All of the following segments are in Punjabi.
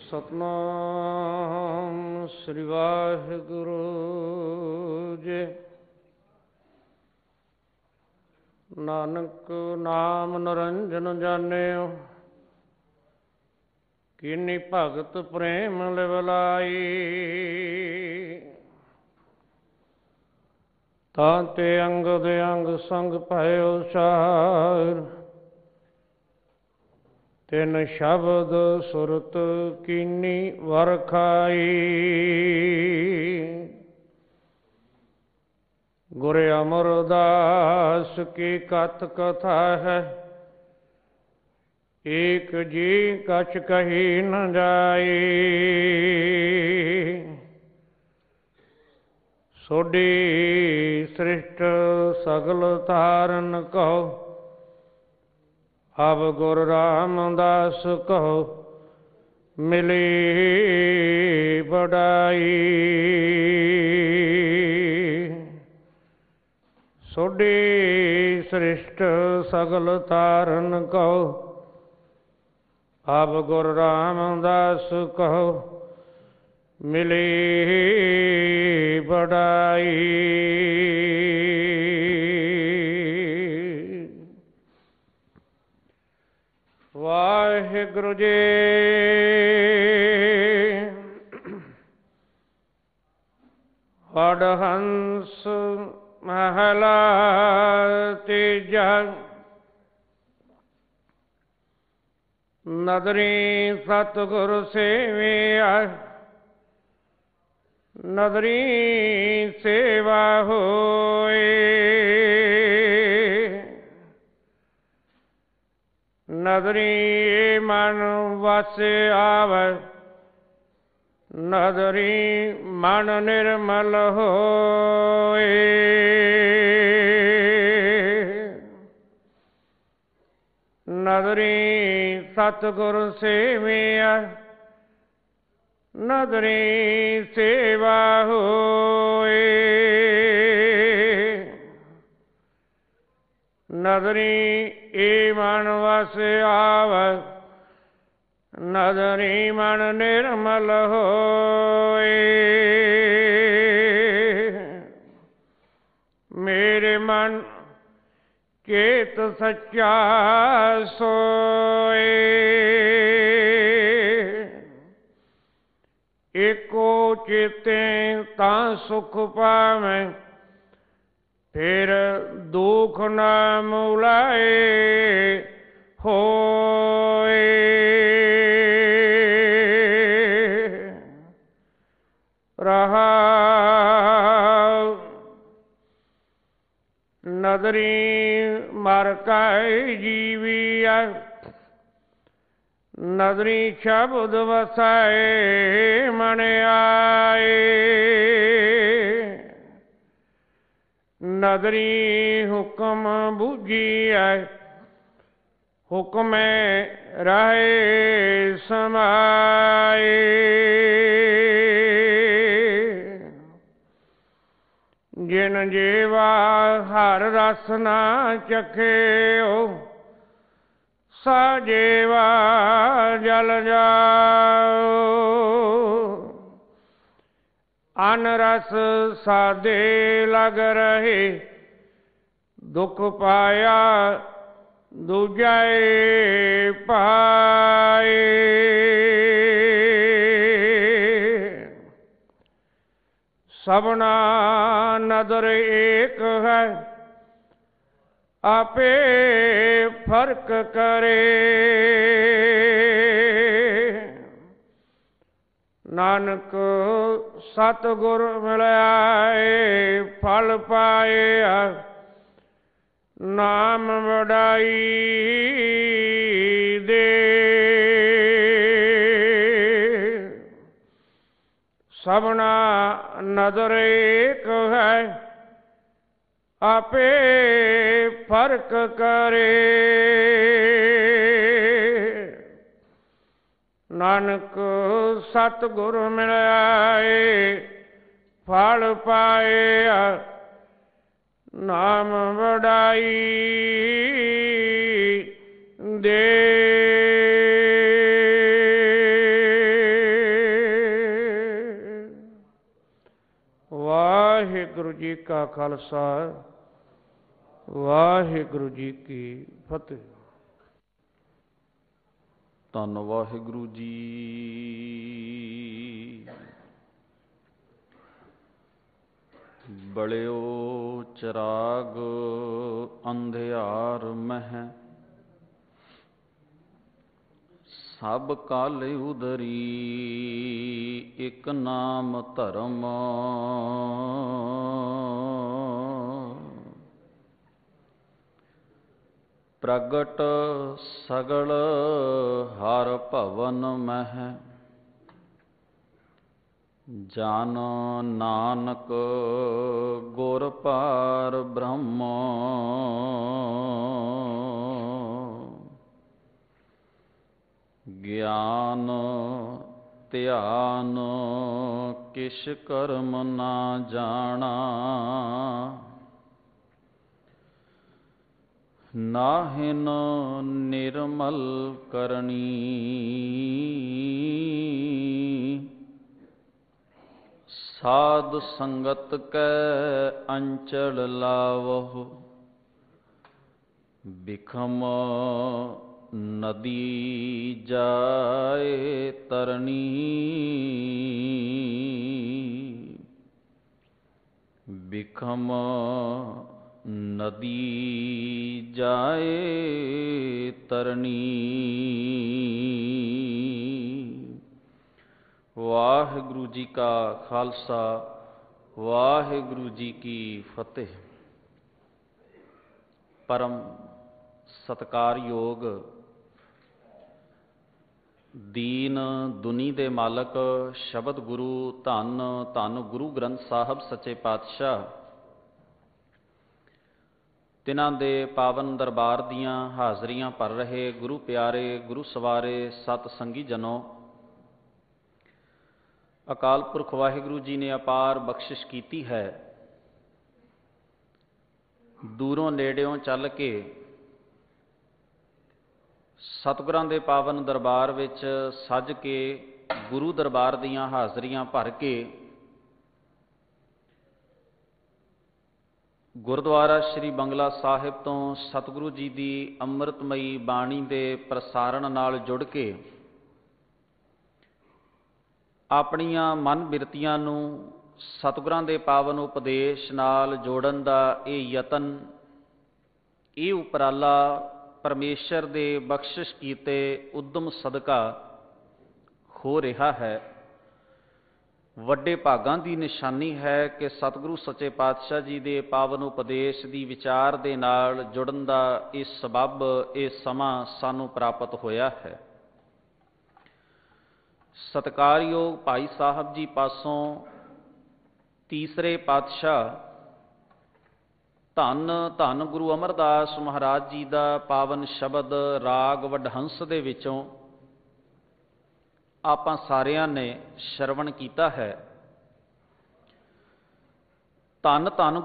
सतनाम श्री वाहिगुरु जी। नानक नाम निरंजन जानियो, कीनी भगत प्रेम लिवलाई। तांते अंगद अंग संग भयो सार, तिन शब्द सुरत कीनी वरखाई। गुर अमरदास की कथ कथा है, एक जी कछ कही न जाई। सोडी सृष्ट सगल तारन कहो, अब गुरु रामदास कहो मिली बड़ाई। सोडी सृष्ट सगल तारन कहो, अब गुरु रामदास कहो मिली बड़ाई। वाहिगुरु जी वडहंस महला तीजा, नदरी सतगुरु सेविया, नदरी सेवा होए। नदरी मन वस आवे, नदरी मन निर्मल होए। नदरी सतगुरु सेविया, नदरी सेवा होए। नदरी ए मन वस आवे, नदरी मन निर्मल होए। मेरे मन चेत सच्चा सोए, एको चेते तां सुख पावे, फिर दुख न मुलाए होए। रहा नदरी मर काई जीविया, नदरी शब्द वसाए मन आए। नदरी हुक्म बूझिया, हुक्म रहे समाए। जिन जीवा हर रस ना चखे, साजेवा जल जाओ। अनरस सादे लग रहे, दुख पाया दूजाए पाए। सबना नदर एक है, आपे फर्क करे। नानक सतगुर मिलाए फल पाए, नाम वडाई दे। सबना नदर एक है, आपे फर्क करे। नानक सतगुर मिलाए फल पाए, नाम वडाई दे। वाहिगुरु जी का खालसा वाहिगुरु जी की फतेह। धन वाहिगुरु जी। बलियो चिराग अंधियार मह, सब काल उदरी एक नाम धर्म। प्रगट सगल हर भवन मह, जान नानक गुर पार ब्रह्म। ज्ञान ध्यान किस कर्म ना जाना, नाहिन निर्मल करनी। साध संगत कै अंचल लावहु, बिखम नदी जाए तरनी। बिखम नदी जाए तरनी। वाहिगुरु जी का खालसा वाहिगुरु जी की फतेह। परम सत्कारयोग दीन दुनी दे मालक शबद गुरु धन धन गुरु ग्रंथ साहब सच्चे पातशाह, तिन्हां दे पावन दरबार दियां हाज़रियां भर रहे गुरु प्यारे गुरु सवारे सत संगी जनों, अकाल पुरख वाहिगुरु जी ने अपार बख्शिश की है। दूरों नेड़ियों चल के सतगुरां दे पावन दरबार विच सज के गुरु दरबार दियां हाज़रियां भर के गुरुद्वारा श्री बंगला साहिब तो सतगुरु जी की अमृतमयी बाणी के प्रसारण नाल जुड़ के अपनियां मन बिरतियां नूं सतगुरां दे पावन उपदेश नाल जोड़न दा ये यतन, ये उपराला परमेश्वर दे बख्शिश कीते उद्यम सदका हो रहा है। वड्डे भागां दी निशानी है कि सतगुरु सच्चे पातशाह जी दे पावन उपदेश दी विचार दे नाल जुड़न दा इस सबब ये समा सानू प्राप्त होया है। सत्कारयोग भाई साहब जी पासों तीसरे पातशाह धन धन गुरु अमरदास महाराज जी का पावन शब्द राग वडहंस दे विचों आपां सारियां ने श्रवण कीता है। धन धन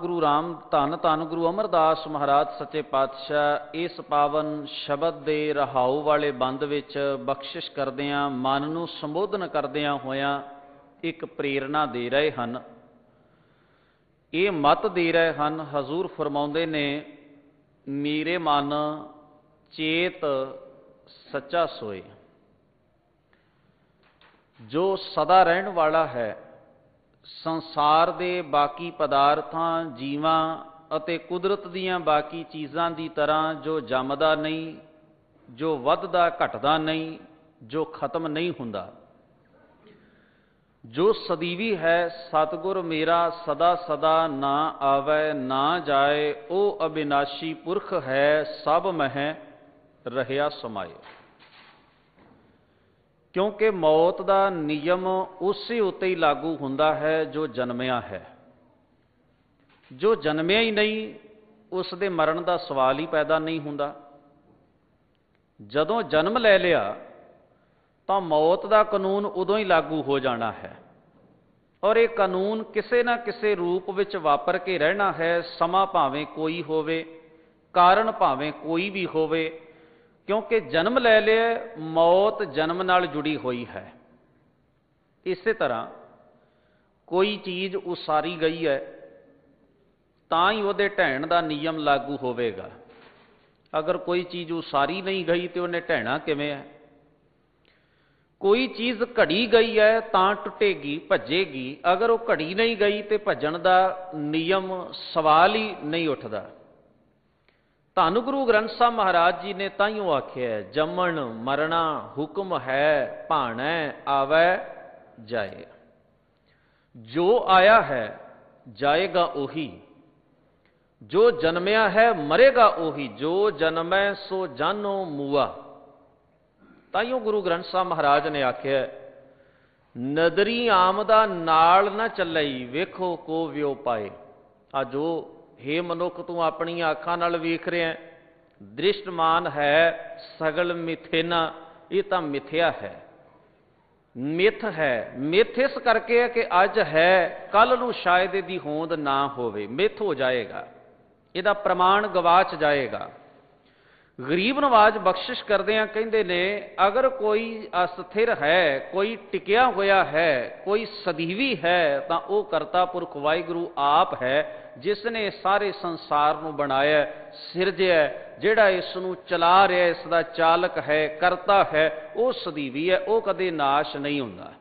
गुरु अमरदास महाराज सच्चे पातशाह इस पावन शब्द दे रहाऊ वाले बंद विच बख्शिश करदियां मन नूं संबोधन करदियां होयां एक प्रेरणा दे रहे हैं। ये मत दे रहे हैं, हजूर फरमाउंदे ने मेरे मन चेत सच्चा सोए। जो सदा रहन वाला है, संसार दे बाकी पदार्थां जीवां अते कुदरत दीयां बाकी चीज़ां दी तरह जो जमदा नहीं, जो वधदा घटदा नहीं, जो खत्म नहीं हुंदा, जो सदीवी है सतगुर मेरा सदा सदा ना आवे ना जाए, ओ अविनाशी पुरख है सब मह रहया समाए। क्योंकि मौत का नियम उसे उत्ते ही लागू हुंदा है जो जन्मिया है। जो जन्मिया ही नहीं उस दे मरण का सवाल ही पैदा नहीं हुंदा। जदों जन्म ले लिया तो मौत का कानून उदों ही लागू हो जाना है और ये कानून किसी ना किसी रूप विच वापर के रहना है। समा भावें कोई होवे, कारण भावें कोई भी होवे, क्योंकि जन्म ले लिया मौत जन्म नाल जुड़ी हुई है। इस तरह कोई चीज़ उसारी गई है, ਤਾਂ ਹੀ ਉਹਦੇ ਢਹਿਣ ਦਾ ਨਿਯਮ ਲਾਗੂ ਹੋਵੇਗਾ। ਅਗਰ ਕੋਈ ਚੀਜ਼ ਉਸਾਰੀ ਨਹੀਂ ਗਈ ਤੇ ਉਹਨੇ ਢਹਿਣਾ ਕਿਵੇਂ ਹੈ? ਕੋਈ ਚੀਜ਼ ਘੜੀ ਗਈ ਹੈ ਤਾਂ ਟੁੱਟੇਗੀ, ਭੱਜੇਗੀ। ਅਗਰ ਉਹ ਘੜੀ ਨਹੀਂ ਗਈ ਤੇ ਭੱਜਣ ਦਾ ਨਿਯਮ ਸਵਾਲ ਹੀ ਨਹੀਂ ਉੱਠਦਾ। ਧੰਨ ਗੁਰੂ ਗ੍ਰੰਥ ਸਾਹਿਬ ਮਹਾਰਾਜ ਜੀ ਨੇ ਤਾਈਓ ਆਖਿਆ, ਜੰਮਣ ਮਰਣਾ ਹੁਕਮ ਹੈ, ਭਾਣੈ ਆਵੈ ਜਾਏ। ਜੋ ਆਇਆ ਹੈ ਜਾਏਗਾ ਉਹੀ, ਜੋ ਜਨਮਿਆ ਹੈ ਮਰੇਗਾ ਉਹੀ, ਜੋ ਜਨਮੈ ਸੋ ਜਾਨੋ ਮੂਆ। ਤਾਈਓ ਗੁਰੂ ਗ੍ਰੰਥ ਸਾਹਿਬ ਮਹਾਰਾਜ ਨੇ ਆਖਿਆ, ਨਦਰੀ ਆਮਦਾ ਨਾਲ ਨਾ ਚੱਲਈ, ਵੇਖੋ ਕੋ ਵਿਉ ਪਾਏ। ਆ ਜੋ ਹੇ ਮਨੁੱਖ ਤੂੰ ਆਪਣੀਆਂ ਅੱਖਾਂ ਨਾਲ ਵੇਖ ਰਿਹਾ, ਦ੍ਰਿਸ਼ਟਮਾਨ ਹੈ ਸਗਲ ਮਿਥੇਨਾ, ਇਹ ਤਾਂ ਮਿਥਿਆ ਹੈ, ਮਿੱਥ ਹੈ। ਮਿੱਥ ਇਸ ਕਰਕੇ ਹੈ ਕਿ ਅੱਜ ਹੈ, ਕੱਲ ਨੂੰ ਸ਼ਾਇਦ ਇਹਦੀ ਹੋਂਦ ਨਾ ਹੋਵੇ, ਮਿੱਥ ਹੋ ਜਾਏਗਾ, ਇਹਦਾ ਪ੍ਰਮਾਣ ਗਵਾਚ ਜਾਏਗਾ। ਗਰੀਬ ਨਵਾਜ ਬਖਸ਼ਿਸ਼ ਕਰਦਿਆਂ ਕਹਿੰਦੇ ਨੇ, ਅਗਰ ਕੋਈ ਅਸਥਿਰ ਹੈ, ਕੋਈ ਟਿਕਿਆ ਹੋਇਆ ਹੈ, ਕੋਈ ਸਦੀਵੀ ਹੈ, ਤਾਂ ਉਹ ਕਰਤਾ ਪੁਰਖ ਵਾਹਿਗੁਰੂ ਆਪ ਹੈ, ਜਿਸ ਨੇ ਸਾਰੇ ਸੰਸਾਰ ਨੂੰ ਬਣਾਇਆ, ਸਿਰਜਿਆ, ਜਿਹੜਾ ਇਸ ਨੂੰ ਚਲਾ ਰਿਹਾ, ਇਸ ਦਾ ਚਾਲਕ ਹੈ, ਕਰਤਾ ਹੈ, ਉਹ ਸਦੀਵੀ ਹੈ, ਉਹ ਕਦੇ ਨਾਸ਼ ਨਹੀਂ ਹੁੰਦਾ।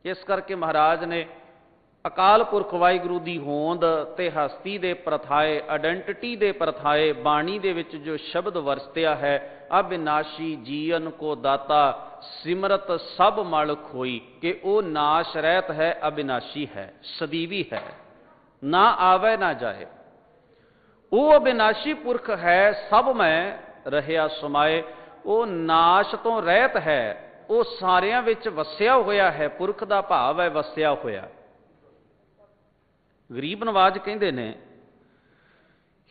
ਇਸ ਕਰਕੇ ਮਹਾਰਾਜ ਨੇ ਅਕਾਲ ਪੁਰਖ ਵਾਹਿਗੁਰੂ ਦੀ ਹੋਂਦ ਤੇ ਹਸਤੀ ਦੇ ਪ੍ਰਥਾਏ, ਆਇਡੈਂਟਿਟੀ ਦੇ ਪ੍ਰਥਾਏ, ਬਾਣੀ ਦੇ ਵਿੱਚ ਜੋ ਸ਼ਬਦ ਵਰਤਿਆ ਹੈ, ਅਬਿਨਾਸ਼ੀ ਜੀਵਨ ਕੋ ਦਾਤਾ ਸਿਮਰਤ ਸਭ ਮਲ ਖੋਈ, ਕਿ ਉਹ ਨਾਸ਼ ਰਹਿਤ ਹੈ, ਅਬਿਨਾਸ਼ੀ ਹੈ, ਸਦੀਵੀ ਹੈ, ਨਾ ਆਵੇ ਨਾ ਜਾਏ। ਉਹ ਅਬਿਨਾਸ਼ੀ ਪੁਰਖ ਹੈ, ਸਭ ਮੈਂ ਰਹਿਆ ਸਮਾਏ। ਉਹ ਨਾਸ਼ ਤੋਂ ਰਹਿਤ ਹੈ, ਉਹ ਸਾਰਿਆਂ ਵਿੱਚ ਵਸਿਆ ਹੋਇਆ ਹੈ। ਪੁਰਖ ਦਾ ਭਾਵ ਹੈ ਵਸਿਆ ਹੋਇਆ। ਗਰੀਬ ਨਵਾਜ ਕਹਿੰਦੇ ਨੇ,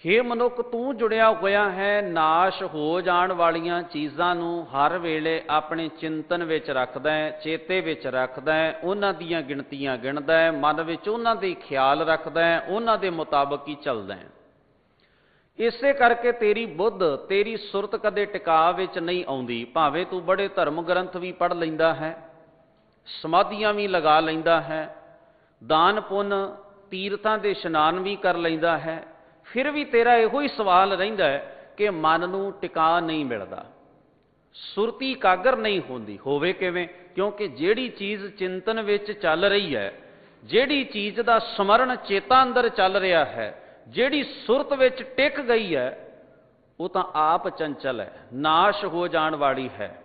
ਹੇ ਮਨੁੱਖ ਤੂੰ ਜੁੜਿਆ ਹੋਇਆ ਹੈ, ਨਾਸ਼ ਹੋ ਜਾਣ ਵਾਲੀਆਂ ਚੀਜ਼ਾਂ ਨੂੰ ਹਰ ਵੇਲੇ ਆਪਣੇ ਚਿੰਤਨ ਵਿੱਚ ਰੱਖਦਾ ਹੈ, ਚੇਤੇ ਵਿੱਚ ਰੱਖਦਾ ਹੈ, ਉਹਨਾਂ ਦੀਆਂ ਗਿਣਤੀਆਂ ਗਿਣਦਾ ਹੈ, ਮਨ ਵਿੱਚ ਉਹਨਾਂ ਦੇ ਖਿਆਲ ਰੱਖਦਾ ਹੈ, ਉਹਨਾਂ ਦੇ ਮੁਤਾਬਕ ਹੀ ਚੱਲਦਾ ਹੈ। ਇਸੇ ਕਰਕੇ ਤੇਰੀ ਬੁੱਧ, ਤੇਰੀ ਸੁਰਤ ਕਦੇ ਟਿਕਾ ਵਿੱਚ ਨਹੀਂ ਆਉਂਦੀ। ਭਾਵੇਂ ਤੂੰ ਬੜੇ ਧਰਮ ਗ੍ਰੰਥ ਵੀ ਪੜ੍ਹ ਲੈਂਦਾ ਹੈ, ਸਮਾਧੀਆਂ ਵੀ ਲਗਾ ਲੈਂਦਾ ਹੈ, ਦਾਨ ਪੁੰਨ ਤੀਰਥਾਂ ਦੇ ਇਸ਼ਨਾਨ ਵੀ ਕਰ ਲੈਂਦਾ ਹੈ, ਫਿਰ ਵੀ ਤੇਰਾ ਇਹੋ ਹੀ ਸਵਾਲ ਰਹਿੰਦਾ ਹੈ ਕਿ ਮਨ ਨੂੰ ਟਿਕਾ ਨਹੀਂ ਮਿਲਦਾ, ਸੁਰਤੀ ਇਕਾਗਰ ਨਹੀਂ ਹੁੰਦੀ। ਹੋਵੇ ਕਿਵੇਂ? ਕਿਉਂਕਿ ਜਿਹੜੀ ਚੀਜ਼ ਚਿੰਤਨ ਵਿੱਚ ਚੱਲ ਰਹੀ ਹੈ, ਜਿਹੜੀ ਚੀਜ਼ ਦਾ ਸਮਰਨ ਚੇਤਾ ਅੰਦਰ ਚੱਲ ਰਿਹਾ ਹੈ, ਜਿਹੜੀ ਸੁਰਤ ਵਿੱਚ ਟਿਕ ਗਈ ਹੈ, ਉਹ ਤਾਂ ਆਪ ਚੰਚਲ ਹੈ, ਨਾਸ਼ ਹੋ ਜਾਣ ਵਾਲੀ ਹੈ।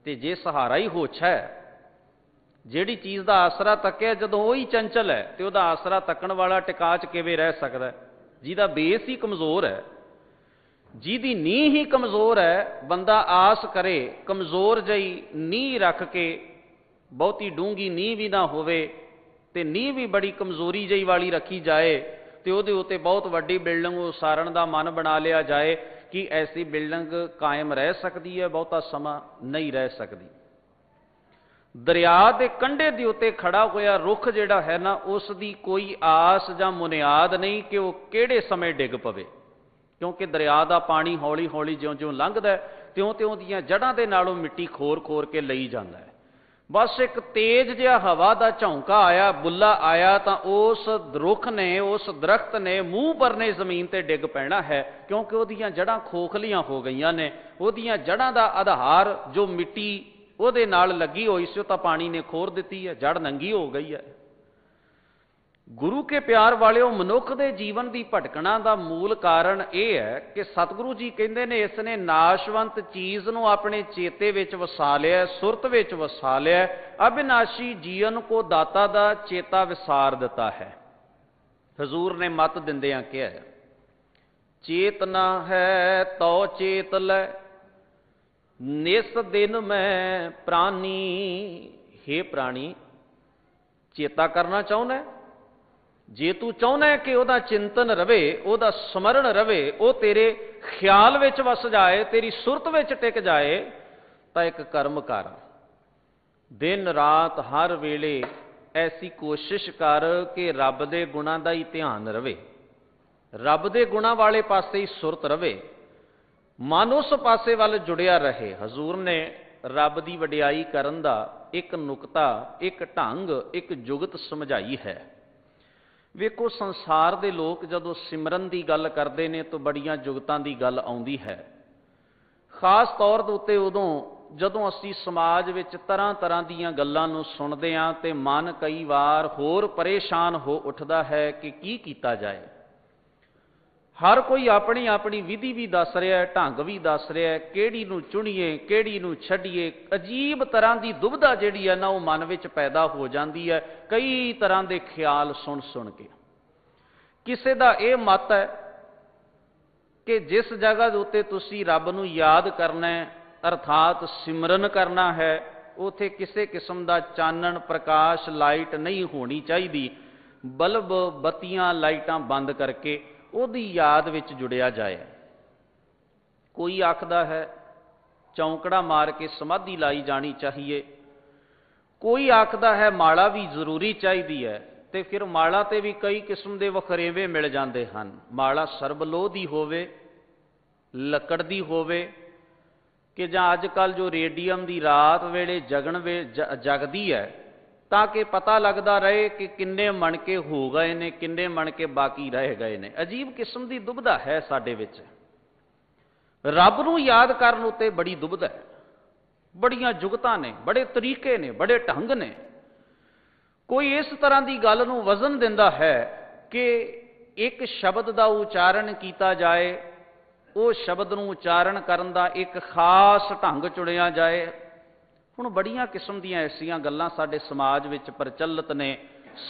ਤੇ ਜੇ ਸਹਾਰਾ ਹੀ ਹੋਛ ਹੈ, ਜਿਹੜੀ ਚੀਜ਼ ਦਾ ਆਸਰਾ ਤੱਕਿਆ ਜਦੋਂ ਉਹ ਹੀ ਚੰਚਲ ਹੈ, ਤੇ ਉਹਦਾ ਆਸਰਾ ਤੱਕਣ ਵਾਲਾ ਟਿਕਾ 'ਚ ਕਿਵੇਂ ਰਹਿ ਸਕਦਾ? ਜਿਹਦਾ ਬੇਸ ਹੀ ਕਮਜ਼ੋਰ ਹੈ, ਜਿਹਦੀ ਨੀਂਹ ਹੀ ਕਮਜ਼ੋਰ ਹੈ, ਬੰਦਾ ਆਸ ਕਰੇ ਕਮਜ਼ੋਰ ਜਿਹੀ ਨੀਂਹ ਰੱਖ ਕੇ, ਬਹੁਤੀ ਡੂੰਘੀ ਨੀਂਹ ਵੀ ਨਾ ਹੋਵੇ ਤੇ ਨੀਂਹ ਵੀ ਬੜੀ ਕਮਜ਼ੋਰੀ ਜਿਹੀ ਵਾਲੀ ਰੱਖੀ ਜਾਏ, ਤੇ ਉਹਦੇ ਉੱਤੇ ਬਹੁਤ ਵੱਡੀ ਬਿਲਡਿੰਗ ਉਸਾਰਨ ਦਾ ਮਨ ਬਣਾ ਲਿਆ ਜਾਏ, ਕਿ ਐਸੀ ਬਿਲਡਿੰਗ ਕਾਇਮ ਰਹਿ ਸਕਦੀ ਹੈ? ਬਹੁਤਾ ਸਮਾਂ ਨਹੀਂ ਰਹਿ ਸਕਦੀ। ਦਰਿਆ ਦੇ ਕੰਢੇ ਦੇ ਉੱਤੇ ਖੜਾ ਹੋਇਆ ਰੁੱਖ ਜਿਹੜਾ ਹੈ ਨਾ, ਉਸ ਦੀ ਕੋਈ ਆਸ ਜਾਂ ਮੁਨਿਆਦ ਨਹੀਂ ਕਿ ਉਹ ਕਿਹੜੇ ਸਮੇਂ ਡਿੱਗ ਪਵੇ, ਕਿਉਂਕਿ ਦਰਿਆ ਦਾ ਪਾਣੀ ਹੌਲੀ ਹੌਲੀ ਜਿਉਂ-ਜਿਉਂ ਲੰਘਦਾ ਤਿਉਂ-ਤਿਉਂ ਦੀਆਂ ਜੜ੍ਹਾਂ ਦੇ ਨਾਲੋਂ ਮਿੱਟੀ ਖੋਰ-ਖੋਰ ਕੇ ਲਈ ਜਾਂਦਾ ਹੈ। ਬਸ ਇੱਕ ਤੇਜ਼ ਜਿਹਾ ਹਵਾ ਦਾ ਝੌਂਕਾ ਆਇਆ, ਬੁੱਲਾ ਆਇਆ, ਤਾਂ ਉਸ ਰੁੱਖ ਨੇ, ਉਸ ਦਰਖਤ ਨੇ ਮੂੰਹ ਪਰਨੇ ਜ਼ਮੀਨ ਤੇ ਡਿੱਗ ਪੈਣਾ ਹੈ, ਕਿਉਂਕਿ ਉਹਦੀਆਂ ਜੜ੍ਹਾਂ ਖੋਖਲੀਆਂ ਹੋ ਗਈਆਂ ਨੇ। ਉਹਦੀਆਂ ਜੜ੍ਹਾਂ ਦਾ ਆਧਾਰ ਜੋ ਮਿੱਟੀ ਉਹਦੇ ਨਾਲ ਲੱਗੀ ਹੋਈ ਸੀ, ਉਹ ਤਾਂ ਪਾਣੀ ਨੇ ਖੋਰ ਦਿੱਤੀ ਹੈ, ਜੜ ਨੰਗੀ ਹੋ ਗਈ ਹੈ। ਗੁਰੂ ਕੇ ਪਿਆਰ ਵਾਲਿਓ, ਮਨੁੱਖ ਦੇ ਜੀਵਨ ਦੀ ਭਟਕਣਾ ਦਾ ਮੂਲ ਕਾਰਨ ਇਹ ਹੈ ਕਿ ਸਤਿਗੁਰੂ ਜੀ ਕਹਿੰਦੇ ਨੇ, ਇਸ ਨੇ ਨਾਸ਼ਵੰਤ ਚੀਜ਼ ਨੂੰ ਆਪਣੇ ਚੇਤੇ ਵਿੱਚ ਵਸਾ ਲਿਆ, ਸੁਰਤ ਵਿੱਚ ਵਸਾ ਲਿਆ, ਅਬਿਨਾਸ਼ੀ ਜੀਵਨ ਕੋ ਦਾਤਾ ਦਾ ਚੇਤਾ ਵਿਸਾਰ ਦਿੱਤਾ ਹੈ। ਹਜ਼ੂਰ ਨੇ ਮੱਤ ਦਿੰਦਿਆਂ ਕਿਹਾ, ਚੇਤਨਾ ਹੈ ਤਉ ਚੇਤ ਲੈ, ਨਿਸ ਦਿਨ ਮੈਂ ਪ੍ਰਾਨੀ। ਹੇ ਪ੍ਰਾਣੀ, ਚੇਤਾ ਕਰਨਾ ਚਾਹੁੰਦਾ? ਜੇ ਤੂੰ ਚਾਹੁੰਦਾ ਕਿ ਉਹਦਾ ਚਿੰਤਨ ਰਵੇ, ਉਹਦਾ ਸਮਰਨ ਰਵੇ, ਉਹ ਤੇਰੇ ਖਿਆਲ ਵਿੱਚ ਵਸ ਜਾਏ, ਤੇਰੀ ਸੁਰਤ ਵਿੱਚ ਟਿਕ ਜਾਏ, ਤਾਂ ਇੱਕ ਕਰਮ ਕਰ। ਦਿਨ ਰਾਤ ਹਰ ਵੇਲੇ ਐਸੀ ਕੋਸ਼ਿਸ਼ ਕਰ ਕਿ ਰੱਬ ਦੇ ਗੁਣਾਂ ਦਾ ਹੀ ਧਿਆਨ ਰਵੇ, ਰੱਬ ਦੇ ਗੁਣਾਂ ਵਾਲੇ ਪਾਸੇ ਹੀ ਸੁਰਤ ਰਵੇ, ਮਨ ਉਸ ਪਾਸੇ ਵੱਲ ਜੁੜਿਆ ਰਹੇ। ਹਜ਼ੂਰ ਨੇ ਰੱਬ ਦੀ ਵਡਿਆਈ ਕਰਨ ਦਾ ਇੱਕ ਨੁਕਤਾ, ਇੱਕ ਢੰਗ, ਇੱਕ ਜੁਗਤ ਸਮਝਾਈ ਹੈ। ਵੇਖੋ, ਸੰਸਾਰ ਦੇ ਲੋਕ ਜਦੋਂ ਸਿਮਰਨ ਦੀ ਗੱਲ ਕਰਦੇ ਨੇ ਤਾਂ ਬੜੀਆਂ ਜੁਗਤਾਂ ਦੀ ਗੱਲ ਆਉਂਦੀ ਹੈ। ਖਾਸ ਤੌਰ ਦੇ ਉੱਤੇ ਉਦੋਂ ਜਦੋਂ ਅਸੀਂ ਸਮਾਜ ਵਿੱਚ ਤਰ੍ਹਾਂ ਤਰ੍ਹਾਂ ਦੀਆਂ ਗੱਲਾਂ ਨੂੰ ਸੁਣਦੇ ਹਾਂ ਤੇ ਮਨ ਕਈ ਵਾਰ ਹੋਰ ਪਰੇਸ਼ਾਨ ਹੋ ਉੱਠਦਾ ਹੈ ਕਿ ਕੀ ਕੀਤਾ ਜਾਏ। ਹਰ ਕੋਈ ਆਪਣੀ ਆਪਣੀ ਵਿਧੀ ਵੀ ਦੱਸ ਰਿਹਾ, ਢੰਗ ਵੀ ਦੱਸ ਰਿਹਾ, ਕਿਹੜੀ ਨੂੰ ਚੁਣੀਏ, ਕਿਹੜੀ ਨੂੰ ਛੱਡੀਏ। ਅਜੀਬ ਤਰ੍ਹਾਂ ਦੀ ਦੁਬਿਧਾ ਜਿਹੜੀ ਹੈ ਨਾ ਉਹ ਮਨ ਵਿੱਚ ਪੈਦਾ ਹੋ ਜਾਂਦੀ ਹੈ ਕਈ ਤਰ੍ਹਾਂ ਦੇ ਖਿਆਲ ਸੁਣ ਸੁਣ ਕੇ। ਕਿਸੇ ਦਾ ਇਹ ਮਤ ਹੈ ਕਿ ਜਿਸ ਜਗ੍ਹਾ ਦੇ ਉੱਤੇ ਤੁਸੀਂ ਰੱਬ ਨੂੰ ਯਾਦ ਕਰਨਾ ਹੈ, ਅਰਥਾਤ ਸਿਮਰਨ ਕਰਨਾ ਹੈ, ਉੱਥੇ ਕਿਸੇ ਕਿਸਮ ਦਾ ਚਾਨਣ, ਪ੍ਰਕਾਸ਼, ਲਾਈਟ ਨਹੀਂ ਹੋਣੀ ਚਾਹੀਦੀ। ਬਲਬ, ਬੱਤੀਆਂ, ਲਾਈਟਾਂ ਬੰਦ ਕਰਕੇ ਉਹਦੀ ਯਾਦ ਵਿੱਚ ਜੁੜਿਆ ਜਾਏ। ਕੋਈ ਆਖਦਾ ਹੈ ਚੌਂਕੜਾ ਮਾਰ ਕੇ ਸਮਾਧੀ ਲਾਈ ਜਾਣੀ ਚਾਹੀਏ, ਕੋਈ ਆਖਦਾ ਹੈ ਮਾਲਾ ਵੀ ਜ਼ਰੂਰੀ ਚਾਹੀਦੀ ਹੈ। ਤੇ ਫਿਰ ਮਾਲਾ ਤੇ ਵੀ ਕਈ ਕਿਸਮ ਦੇ ਵਖਰੇਵੇਂ ਮਿਲ ਜਾਂਦੇ ਹਨ। ਮਾਲਾ ਸਰਬਲੋਹ ਦੀ ਹੋਵੇ, ਲੱਕੜ ਦੀ ਹੋਵੇ, ਕਿ ਜਾਂ ਅੱਜ ਕੱਲ੍ਹ ਜੋ ਰੇਡੀਅਮ ਦੀ ਰਾਤ ਵੇਲੇ ਜਗਦੀ ਹੈ ਤਾਂ ਕਿ ਪਤਾ ਲੱਗਦਾ ਰਹੇ ਕਿ ਕਿੰਨੇ ਮਣਕੇ ਹੋ ਗਏ ਨੇ, ਕਿੰਨੇ ਮਣਕੇ ਬਾਕੀ ਰਹਿ ਗਏ ਨੇ। ਅਜੀਬ ਕਿਸਮ ਦੀ ਦੁਬਿਧਾ ਹੈ ਸਾਡੇ ਵਿੱਚ। ਰੱਬ ਨੂੰ ਯਾਦ ਕਰਨ ਉੱਤੇ ਬੜੀ ਦੁਬਿਧਾ ਹੈ, ਬੜੀਆਂ ਜੁਗਤਾਂ ਨੇ, ਬੜੇ ਤਰੀਕੇ ਨੇ, ਬੜੇ ਢੰਗ ਨੇ। ਕੋਈ ਇਸ ਤਰ੍ਹਾਂ ਦੀ ਗੱਲ ਨੂੰ ਵਜ਼ਨ ਦਿੰਦਾ ਹੈ ਕਿ ਇੱਕ ਸ਼ਬਦ ਦਾ ਉਚਾਰਨ ਕੀਤਾ ਜਾਏ, ਉਹ ਸ਼ਬਦ ਨੂੰ ਉਚਾਰਨ ਕਰਨ ਦਾ ਇੱਕ ਖਾਸ ਢੰਗ ਚੁਣਿਆ ਜਾਏ। ਹੁਣ ਬੜੀਆਂ ਕਿਸਮ ਦੀਆਂ ਐਸੀਆਂ ਗੱਲਾਂ ਸਾਡੇ ਸਮਾਜ ਵਿੱਚ ਪ੍ਰਚਲਿਤ ਨੇ,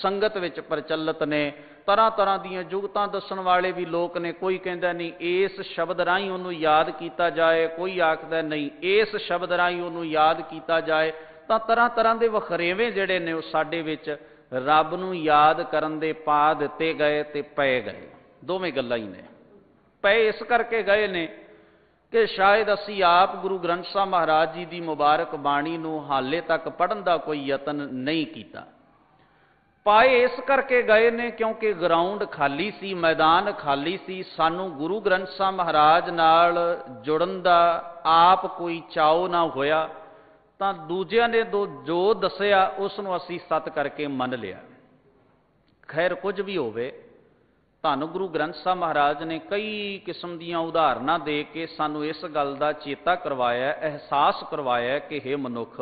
ਸੰਗਤ ਵਿੱਚ ਪ੍ਰਚਲਿਤ ਨੇ। ਤਰ੍ਹਾਂ ਤਰ੍ਹਾਂ ਦੀਆਂ ਜੁਗਤਾਂ ਦੱਸਣ ਵਾਲੇ ਵੀ ਲੋਕ ਨੇ। ਕੋਈ ਕਹਿੰਦਾ ਨਹੀਂ ਇਸ ਸ਼ਬਦ ਰਾਹੀਂ ਉਹਨੂੰ ਯਾਦ ਕੀਤਾ ਜਾਏ, ਕੋਈ ਆਖਦਾ ਨਹੀਂ ਇਸ ਸ਼ਬਦ ਰਾਹੀਂ ਉਹਨੂੰ ਯਾਦ ਕੀਤਾ ਜਾਏ। ਤਾਂ ਤਰ੍ਹਾਂ ਤਰ੍ਹਾਂ ਦੇ ਵਖਰੇਵੇਂ ਜਿਹੜੇ ਨੇ ਉਹ ਸਾਡੇ ਵਿੱਚ ਰੱਬ ਨੂੰ ਯਾਦ ਕਰਨ ਦੇ ਪਾ ਦਿੱਤੇ ਗਏ ਤੇ ਪਏ ਗਏ। ਦੋਵੇਂ ਗੱਲਾਂ ਹੀ ਨੇ। ਪਏ ਇਸ ਕਰਕੇ ਗਏ ਨੇ ਕਿ ਸ਼ਾਇਦ ਅਸੀਂ ਆਪ ਗੁਰੂ ਗ੍ਰੰਥ ਸਾਹਿਬ ਮਹਾਰਾਜ ਜੀ ਦੀ ਮੁਬਾਰਕ ਬਾਣੀ ਨੂੰ ਹਾਲੇ ਤੱਕ ਪੜ੍ਹਨ ਦਾ ਕੋਈ ਯਤਨ ਨਹੀਂ ਕੀਤਾ। ਪਾਏ ਇਸ ਕਰਕੇ ਗਏ ਨੇ ਕਿਉਂਕਿ ਗਰਾਊਂਡ ਖਾਲੀ ਸੀ, ਮੈਦਾਨ ਖਾਲੀ ਸੀ। ਸਾਨੂੰ ਗੁਰੂ ਗ੍ਰੰਥ ਸਾਹਿਬ ਮਹਾਰਾਜ ਨਾਲ ਜੁੜਨ ਦਾ ਆਪ ਕੋਈ ਚਾਅ ਨਾ ਹੋਇਆ ਤਾਂ ਦੂਜਿਆਂ ਨੇ ਜੋ ਦੱਸਿਆ ਉਸ ਨੂੰ ਅਸੀਂ ਸੱਤ ਕਰਕੇ ਮੰਨ ਲਿਆ। ਖੈਰ, ਕੁਝ ਵੀ ਹੋਵੇ, ਧੰਨ ਗੁਰੂ ਗ੍ਰੰਥ ਸਾਹਿਬ ਮਹਾਰਾਜ ਨੇ ਕਈ ਕਿਸਮ ਦੀਆਂ ਉਦਾਹਰਨਾਂ ਦੇ ਕੇ ਸਾਨੂੰ ਇਸ ਗੱਲ ਦਾ ਚੇਤਾ ਕਰਵਾਇਆ, ਅਹਿਸਾਸ ਕਰਵਾਇਆ ਕਿ ਹੇ ਮਨੁੱਖ,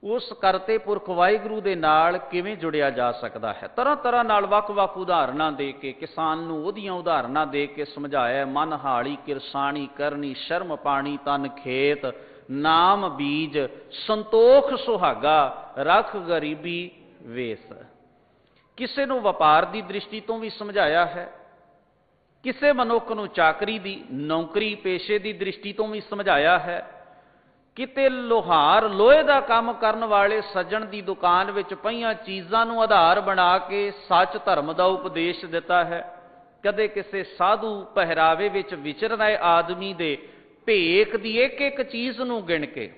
ਉਸ ਕਰਤੇ ਪੁਰਖ ਵਾਹਿਗੁਰੂ ਦੇ ਨਾਲ ਕਿਵੇਂ ਜੁੜਿਆ ਜਾ ਸਕਦਾ ਹੈ। ਤਰ੍ਹਾਂ ਤਰ੍ਹਾਂ ਨਾਲ ਵੱਖ-ਵੱਖ ਉਦਾਹਰਨਾਂ ਦੇ ਕੇ ਕਿਸਾਨ ਨੂੰ ਉਹਦੀਆਂ ਉਦਾਹਰਨਾਂ ਦੇ ਕੇ ਸਮਝਾਇਆ। ਮਨ ਹਾਲੀ ਕਿਰਸਾਣੀ ਕਰਨੀ, ਸ਼ਰਮ ਪਾਣੀ ਤਨ ਖੇਤ, ਨਾਮ ਬੀਜ ਸੰਤੋਖ ਸੁਹਾਗਾ, ਰਖ ਗਰੀਬੀ ਵੇਸ। ਕਿਸੇ ਨੂੰ ਵਪਾਰ ਦੀ ਦ੍ਰਿਸ਼ਟੀ ਤੋਂ ਵੀ ਸਮਝਾਇਆ ਹੈ, ਕਿਸੇ ਮਨੁੱਖ ਨੂੰ ਚਾਕਰੀ ਦੀ, ਨੌਕਰੀ ਪੇਸ਼ੇ ਦੀ ਦ੍ਰਿਸ਼ਟੀ ਤੋਂ ਵੀ ਸਮਝਾਇਆ ਹੈ। ਕਿਤੇ ਲੋਹਾਰ, ਲੋਹੇ ਦਾ ਕੰਮ ਕਰਨ ਵਾਲੇ ਸੱਜਣ ਦੀ ਦੁਕਾਨ ਵਿੱਚ ਪਈਆਂ ਚੀਜ਼ਾਂ ਨੂੰ ਆਧਾਰ ਬਣਾ ਕੇ ਸੱਚ ਧਰਮ ਦਾ ਉਪਦੇਸ਼ ਦਿੱਤਾ ਹੈ। ਕਦੇ ਕਿਸੇ ਸਾਧੂ ਪਹਿਰਾਵੇ ਵਿੱਚ ਵਿਚਰ ਰਹੇ ਆਦਮੀ ਦੇ ਭੇਖ ਦੀ ਇੱਕ ਇੱਕ ਚੀਜ਼ ਨੂੰ ਗਿਣ ਕੇ,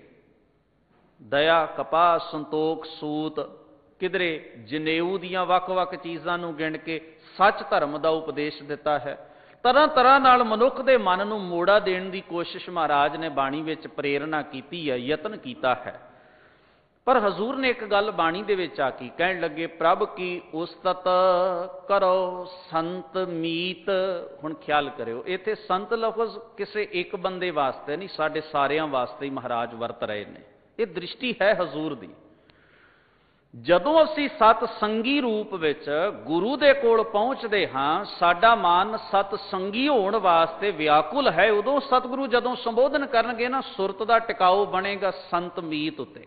ਦਇਆ, ਕਪਾਹ, ਸੰਤੋਖ, ਸੂਤ, ਕਿਧਰੇ ਜਨੇਊ ਦੀਆਂ ਵੱਖ-ਵੱਖ ਚੀਜ਼ਾਂ ਨੂੰ ਗਿਣ ਕੇ ਸੱਚ ਧਰਮ ਦਾ ਉਪਦੇਸ਼ ਦਿੱਤਾ ਹੈ। ਤਰ੍ਹਾਂ ਤਰ੍ਹਾਂ ਨਾਲ ਮਨੁੱਖ ਦੇ ਮਨ ਨੂੰ ਮੋੜਾ ਦੇਣ ਦੀ ਕੋਸ਼ਿਸ਼ ਮਹਾਰਾਜ ਨੇ ਬਾਣੀ ਵਿੱਚ ਪ੍ਰੇਰਨਾ ਕੀਤੀ ਹੈ, ਯਤਨ ਕੀਤਾ ਹੈ। ਪਰ ਹਜ਼ੂਰ ਨੇ ਇੱਕ ਗੱਲ ਬਾਣੀ ਦੇ ਵਿੱਚ ਆ ਕੇ ਕਹਿਣ ਲੱਗੇ, ਪ੍ਰਭ ਕੀ ਉਸਤਤ ਕਰੋ ਸੰਤ ਮੀਤ। ਹੁਣ ਖਿਆਲ ਕਰਿਓ, ਇੱਥੇ ਸੰਤ ਲਫ਼ਜ਼ ਕਿਸੇ ਇੱਕ ਬੰਦੇ ਵਾਸਤੇ ਨਹੀਂ, ਸਾਡੇ ਸਾਰਿਆਂ ਵਾਸਤੇ ਹੀ ਮਹਾਰਾਜ ਵਰਤ ਰਹੇ ਨੇ। ਇਹ ਦ੍ਰਿਸ਼ਟੀ ਹੈ ਹਜ਼ੂਰ ਦੀ। ਜਦੋਂ ਅਸੀਂ ਸਤ ਸੰਗੀ ਰੂਪ ਵਿੱਚ ਗੁਰੂ ਦੇ ਕੋਲ ਪਹੁੰਚਦੇ ਹਾਂ, ਸਾਡਾ ਮਨ ਸਤ ਸੰਗੀ ਹੋਣ ਵਾਸਤੇ ਵਿਆਕੁਲ ਹੈ, ਉਦੋਂ ਸਤਿਗੁਰੂ ਜਦੋਂ ਸੰਬੋਧਨ ਕਰਨਗੇ ਨਾ, ਸੁਰਤ ਦਾ ਟਿਕਾਓ ਬਣੇਗਾ ਸੰਤ ਮੀਤ ਉੱਤੇ।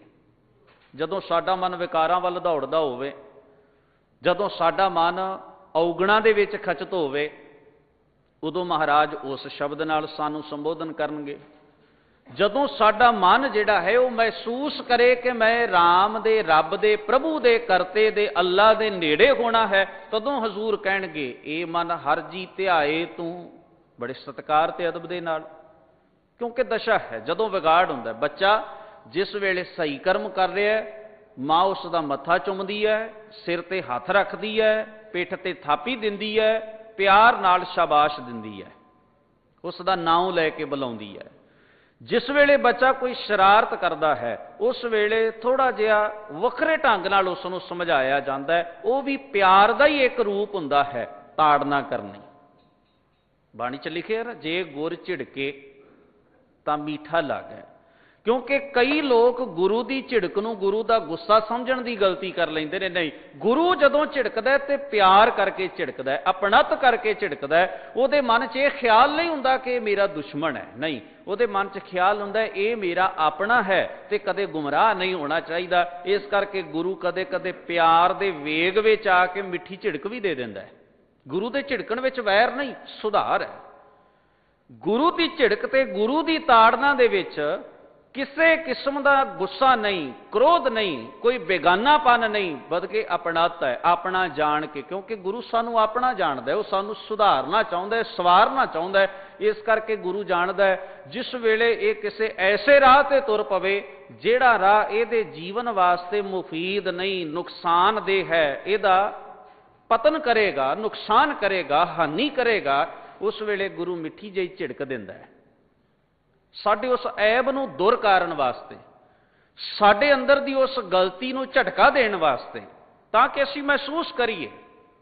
ਜਦੋਂ ਸਾਡਾ ਮਨ ਵਿਕਾਰਾਂ ਵੱਲ ਦੌੜਦਾ ਹੋਵੇ, ਜਦੋਂ ਸਾਡਾ ਮਨ ਔਗਣਾਂ ਦੇ ਵਿੱਚ ਖਚਤ ਹੋਵੇ, ਉਦੋਂ ਮਹਾਰਾਜ ਉਸ ਸ਼ਬਦ ਨਾਲ ਸਾਨੂੰ ਸੰਬੋਧਨ ਕਰਨਗੇ। ਜਦੋਂ ਸਾਡਾ ਮਨ ਜਿਹੜਾ ਹੈ ਉਹ ਮਹਿਸੂਸ ਕਰੇ ਕਿ ਮੈਂ ਰਾਮ ਦੇ, ਰੱਬ ਦੇ, ਪ੍ਰਭੂ ਦੇ, ਕਰਤੇ ਦੇ, ਅੱਲਾ ਦੇ ਨੇੜੇ ਹੋਣਾ ਹੈ, ਤਦੋਂ ਹਜ਼ੂਰ ਕਹਿਣਗੇ, ਇਹ ਮਨ ਹਰ ਜੀ ਧਿਆਏ ਤੂੰ। ਬੜੇ ਸਤਿਕਾਰ ਤੇ ਅਦਬ ਦੇ ਨਾਲ, ਕਿਉਂਕਿ ਦਸ਼ਾ ਹੈ ਜਦੋਂ ਵਿਗਾੜ ਹੁੰਦਾ। ਬੱਚਾ ਜਿਸ ਵੇਲੇ ਸਹੀ ਕਰਮ ਕਰ ਰਿਹਾ, ਮਾਂ ਉਸ ਦਾ ਮੱਥਾ ਚੁੰਮਦੀ ਹੈ, ਸਿਰ ਤੇ ਹੱਥ ਰੱਖਦੀ ਹੈ, ਪਿੱਠ ਤੇ ਥਾਪੀ ਦਿੰਦੀ ਹੈ, ਪਿਆਰ ਨਾਲ ਸ਼ਾਬਾਸ਼ ਦਿੰਦੀ ਹੈ, ਉਸ ਦਾ ਨਾਮ ਲੈ ਕੇ ਬੁਲਾਉਂਦੀ ਹੈ। जिस वेले बच्चा कोई शरारत करता है उस वेले थोड़ा जिहा वखरे ढंग नाल उसनूं समझाया जाता है। वह भी प्यार का ही एक रूप हुंदा है, ताड़ना करनी। बाणी च लिखिਆ ना, जे गुर झिड़के तां मीठा लागे। क्योंकि कई लोग गुरु की झिड़क नूं गुरु का गुस्सा समझण की गलती कर लेंदे ने। नहीं, गुरु जदों झिड़कदा है ते प्यार करके झिड़कदा है, अपणत करके झिड़कदा है। उहदे मन च यह ख्याल नहीं हुंदा कि मेरा दुश्मन है, नहीं, उहदे मन च ख्याल हुंदा है ये मेरा अपना है ते कदे गुमराह नहीं होना चाहिए। इस करके गुरु कदे कदे प्यार दे वेग विच आके मिठी झिड़क भी दे दिंदा है। गुरु दे झिड़कण विच वैर नहीं, सुधार है। गुरु की झिड़क ते गुरु की ताड़ना दे विच किसी किस्म का गुस्सा नहीं, क्रोध नहीं, कोई बेगानापन नहीं, बल्कि अपनात है, अपना जान के। क्योंकि गुरु सानू अपना जानता है, वह सानू सुधारना चाहता है, सवारना चाहता है। इस करके गुरु जानता है जिस वेले ये किसी ऐसे राह ते तुर पवे जिहड़ा राह इहदे जीवन वास्ते मुफीद नहीं, नुकसानदेह है, इहदा पतन करेगा, नुकसान करेगा, हानि करेगा, उस वेले गुरु मिठी जी झिड़क दिंदा है। साडे उस ऐब नूं दूर करन वास्ते, साडे अंदर दी उस गलती नूं झटका देण वास्ते, ताकि असीं महसूस करिए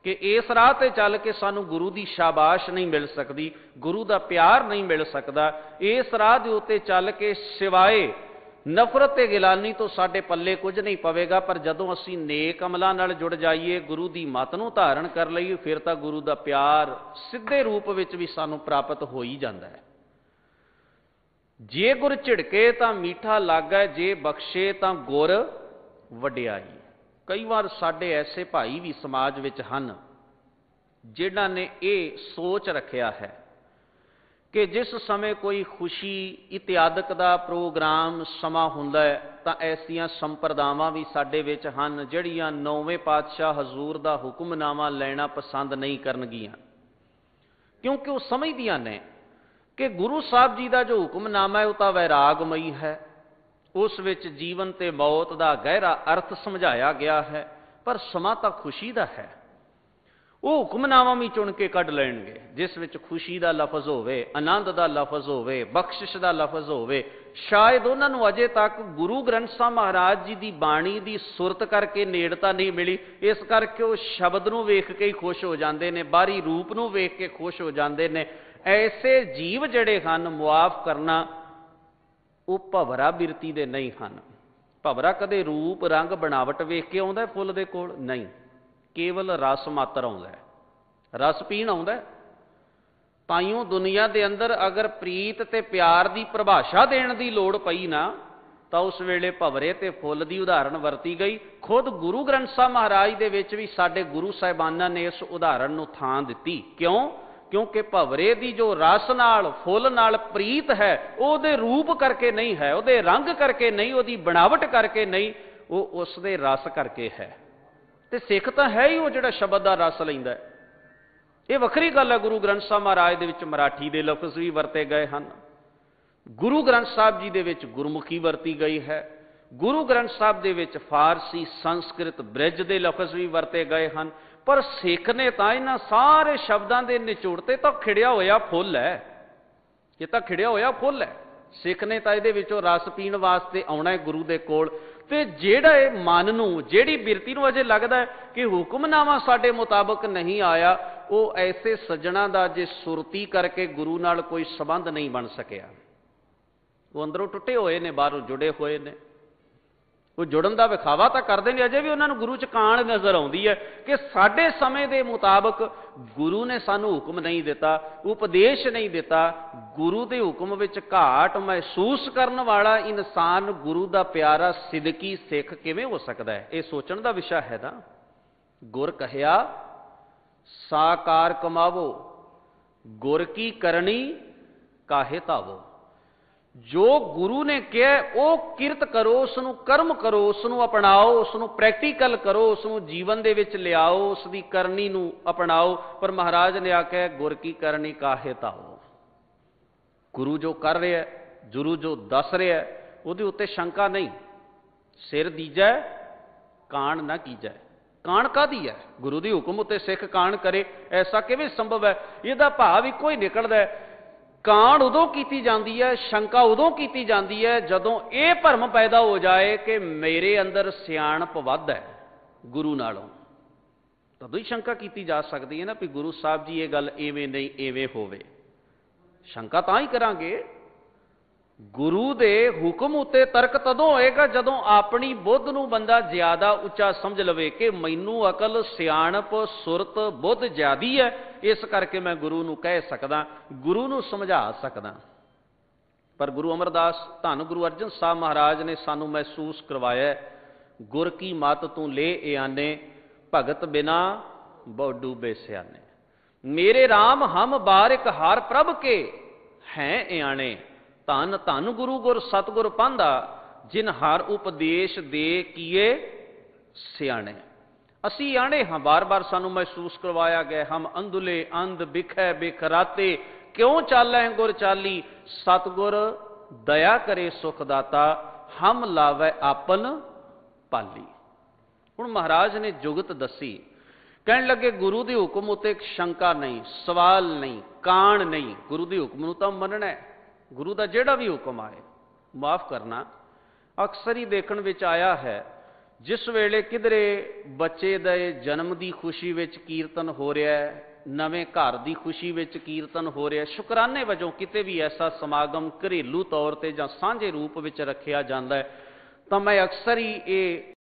कि इस राह ते चल के सानूं गुरु की शाबाश नहीं मिल सकती, गुरु का प्यार नहीं मिल सकता। इस राह दे उत्ते चल के सिवाए नफरत ते गिलानी तो साडे पल्ले कुछ नहीं पवेगा। पर जदों असीं नेक अमलां नाल जुड़ जाइए, गुरु की मत नूं धारण कर लईए, फिर तां गुरु का प्यार सिद्धे रूप विच भी सानूं प्राप्त हो ही जांदा है। जे गुर झिड़के तां मीठा लागै, जे बख्शे तां गुर वडियाई। कई बार साडे ऐसे भाई भी समाज विच हन जिन्हां ने यह सोच रखिया है कि जिस समय कोई खुशी इत्यादक दा प्रोग्राम समा हुंदा है तां ऐसियां संप्रदावां भी साडे विच हन जिहड़ियां नौवें पातशाह हजूर दा हुक्मनामा लेना पसंद नहीं करनगियां। क्योंकि वह समझदियां ने कि गुरु साहब जी का जो हुक्मनामा है वह तो वैरागमई है, उस विच जीवन ते मौत का गहरा अर्थ समझाया गया है, पर समा तो खुशी का है। वो हुक्मनामा भी चुन के कढ़ लैणगे जिस विच खुशी का लफज होवे, आनंद का लफज होवे, बख्शिश का लफज होवे। शायद उन्होंने अजे तक गुरु ग्रंथ साहब महाराज जी की बाणी की सुरत करके नेड़ता नहीं मिली, इस करके वो शब्द नूं वेख के ही खुश हो जाते हैं, बाहरी रूप नूं वेख के खुश हो जाते हैं। ऐसे जीव जड़े हैं मुआफ करना वो भवरा बिरती दे नहीं हैं। भवरा कदे रूप रंग बनावट वेख के आउंदा फुल दे कोल नहीं, केवल रस मात्र आउंदा है, रस पीण आउंदा है। ताइयों दुनिया दे अंदर अगर प्रीत ते प्यार की परिभाषा देण दी लोड़ पई ना तो उस वेले भवरे ते फुल की उदाहरण वरती गई। खुद गुरु ग्रंथ साहब महाराज दे विच भी साडे गुरु साहिबाना ने इस उदाहरण नूं थां दित्ती। क्यों? क्योंकि भवरे की जो रस नाल फुल नाल प्रीत है उहदे रूप करके नहीं है, उहदे रंग करके नहीं, उहदी बनावट करके नहीं, वो उसदे रस करके है। ते सिख तो है ही वो जिहड़ा शब्द का रस लैंदा है। ये वखरी गल है। गुरु ग्रंथ साहब महाराज दे विच मराठी दे लफज भी वरते गए हैं, गुरु ग्रंथ साहब जी दे विच गुरमुखी वरती गई है, गुरु ग्रंथ साहब दे विच फारसी संस्कृत ब्रिज दे लफज भी वरते गए हैं। पर सिख ने तो इन्हां सारे शब्दों के निचोड़ते तो खिड़िया होया फुल है, ये तो खिड़िया होया फुल है। सिख ने तो ये रस पीण वास्ते आउणा है गुरु दे कोल। ते जिहड़ा मन नूं जिहड़ी बिरती नूं अजे लगदा है कि हुक्मनामा साडे मुताबक नहीं आया, वो ऐसे सज्जणा दा जे सुरती करके गुरु नाल कोई संबंध नहीं बन सकिया। वो अंदरों टुटे हुए ने, बाहरों जुड़े हुए ने। वो जुड़न का विखावा तो करते हैं, अजे भी उन्होंने गुरु च काण नज़र आती है कि साडे समय के मुताबक गुरु ने सानू हुक्म नहीं दिता, उपदेश नहीं दिता। गुरु के हुक्म विच घाट महसूस करने वाला इंसान गुरु का प्यारा सिदकी सिख किवें हो सकता है? ये सोचण का विषय है ना। गुर कहिया साकार कमावो, गुर की करनी काहे तावो। जो गुरु ने कहा वो किरत करो, उसनू कर्म करो, उसनू अपनाओ, उसनू प्रैक्टिकल करो, उसनू जीवन दे विच लियाओ, उसकी करनी नू अपनाओ। पर महाराज ने आख्या गुर की करनी काहे ताओ। गुरु जो कर रहा है, गुरु जो दस रहा है, उहदे उत्ते शंका नहीं। सिर दीजै काण ना कीजै। काण कादी है? गुरु की हुक्म उत्ते सिख काण करे, ऐसा किवें संभव है? इहदा भाव इक्को ही निकलदा है। ਕਾਣ ਉਦੋਂ ਕੀਤੀ ਜਾਂਦੀ ਹੈ, ਸ਼ੰਕਾ ਉਦੋਂ ਕੀਤੀ ਜਾਂਦੀ ਹੈ ਜਦੋਂ ਇਹ ਭਰਮ ਪੈਦਾ ਹੋ ਜਾਏ ਕਿ ਮੇਰੇ ਅੰਦਰ ਸਿਆਣਪ ਵੱਧ ਹੈ ਗੁਰੂ ਨਾਲੋਂ। ਤਦੋਂ ਹੀ ਸ਼ੰਕਾ ਕੀਤੀ ਜਾ ਸਕਦੀ ਹੈ ਨਾ ਵੀ ਗੁਰੂ ਸਾਹਿਬ ਜੀ ਇਹ ਗੱਲ ਐਵੇਂ ਨਹੀਂ ਐਵੇਂ ਹੋਵੇ। ਸ਼ੰਕਾ ਤਾਂ ਹੀ ਕਰਾਂਗੇ, ਗੁਰੂ ਦੇ ਹੁਕਮ ਉੱਤੇ ਤਰਕ ਤਦੋਂ ਹੋਏਗਾ ਜਦੋਂ ਆਪਣੀ ਬੁੱਧ ਨੂੰ ਬੰਦਾ ਜ਼ਿਆਦਾ ਉੱਚਾ ਸਮਝ ਲਵੇ ਕਿ ਮੈਨੂੰ ਅਕਲ, ਸਿਆਣਪ, ਸੁਰਤ, ਬੁੱਧ ਜ਼ਿਆਦੀ ਹੈ, ਇਸ ਕਰਕੇ ਮੈਂ ਗੁਰੂ ਨੂੰ ਕਹਿ ਸਕਦਾ, ਗੁਰੂ ਨੂੰ ਸਮਝਾ ਸਕਦਾ। ਪਰ ਗੁਰੂ ਅਮਰਦਾਸ ਧੰਨ ਗੁਰੂ ਅਰਜਨ ਸਾਹਿਬ ਮਹਾਰਾਜ ਨੇ ਸਾਨੂੰ ਮਹਿਸੂਸ ਕਰਵਾਇਆ, ਗੁਰ ਕੀ ਮਤ ਤੂੰ ਲੈ ਇਆਨੇ, ਭਗਤ ਬਿਨਾ ਬਹੁ ਡੂਬੇ ਸਿਆਨੇ। ਮੇਰੇ ਰਾਮ ਹਮ ਬਾਰਿਕ ਹਾਰ ਪ੍ਰਭ ਕੇ ਹੈ ਇਆਣੇ, ਧੰਨ ਧੰਨ ਗੁਰੂ ਗੁਰ ਸਤਿਗੁਰ ਪਾਂਧਾ, ਜਿਨ ਹਰ ਉਪਦੇਸ਼ ਦੇ ਕੀਏ ਸਿਆਣੇ। ਅਸੀਂ ਆਣੇ ਹਾਂ, ਬਾਰ-ਬਾਰ ਸਾਨੂੰ ਮਹਿਸੂਸ ਕਰਵਾਇਆ ਗਿਆ, ਹਮ ਅੰਧੁਲੇ ਅੰਧ ਬਿਖੈ ਬਿਖਰਾਤੇ, ਕਿਉਂ ਚਾਲੈ ਗੁਰ ਚਾਲੀ, ਸਤਿਗੁਰ ਦਇਆ ਕਰੇ ਸੁਖ ਦਾਤਾ, ਹਮ ਲਾਵੈ ਆਪਨ ਪਾਲੀ। ਹੁਣ ਮਹਾਰਾਜ ਨੇ ਜੁਗਤ ਦੱਸੀ, ਕਹਿਣ ਲੱਗੇ ਗੁਰੂ ਦੇ ਹੁਕਮ ਉੱਤੇ ਸ਼ੰਕਾ ਨਹੀਂ, ਸਵਾਲ ਨਹੀਂ, ਕਾਣ ਨਹੀਂ, ਗੁਰੂ ਦੇ ਹੁਕਮ ਨੂੰ ਤਾਂ ਮੰਨਣਾ ਹੈ। ਗੁਰੂ ਦਾ ਜਿਹੜਾ ਵੀ ਹੁਕਮ ਆਏ ਮਾਫ ਕਰਨਾ। ਅਕਸਰ ਹੀ ਦੇਖਣ ਵਿੱਚ ਆਇਆ ਹੈ, ਜਿਸ ਵੇਲੇ ਕਿਧਰੇ ਬੱਚੇ ਦੇ ਜਨਮ ਦੀ ਖੁਸ਼ੀ ਵਿੱਚ ਕੀਰਤਨ ਹੋ ਰਿਹਾ ਹੈ, ਨਵੇਂ ਘਰ ਦੀ ਖੁਸ਼ੀ ਵਿੱਚ ਕੀਰਤਨ ਹੋ ਰਿਹਾ, ਸ਼ੁਕਰਾਨੇ ਵਜੋਂ ਕਿਤੇ ਵੀ ਐਸਾ ਸਮਾਗਮ ਘਰੇਲੂ ਤੌਰ ਤੇ ਜਾਂ ਸਾਂਝੇ ਰੂਪ ਵਿੱਚ ਰੱਖਿਆ ਜਾਂਦਾ ਹੈ, ਤਾਂ ਮੈਂ ਅਕਸਰ ਹੀ ਇਹ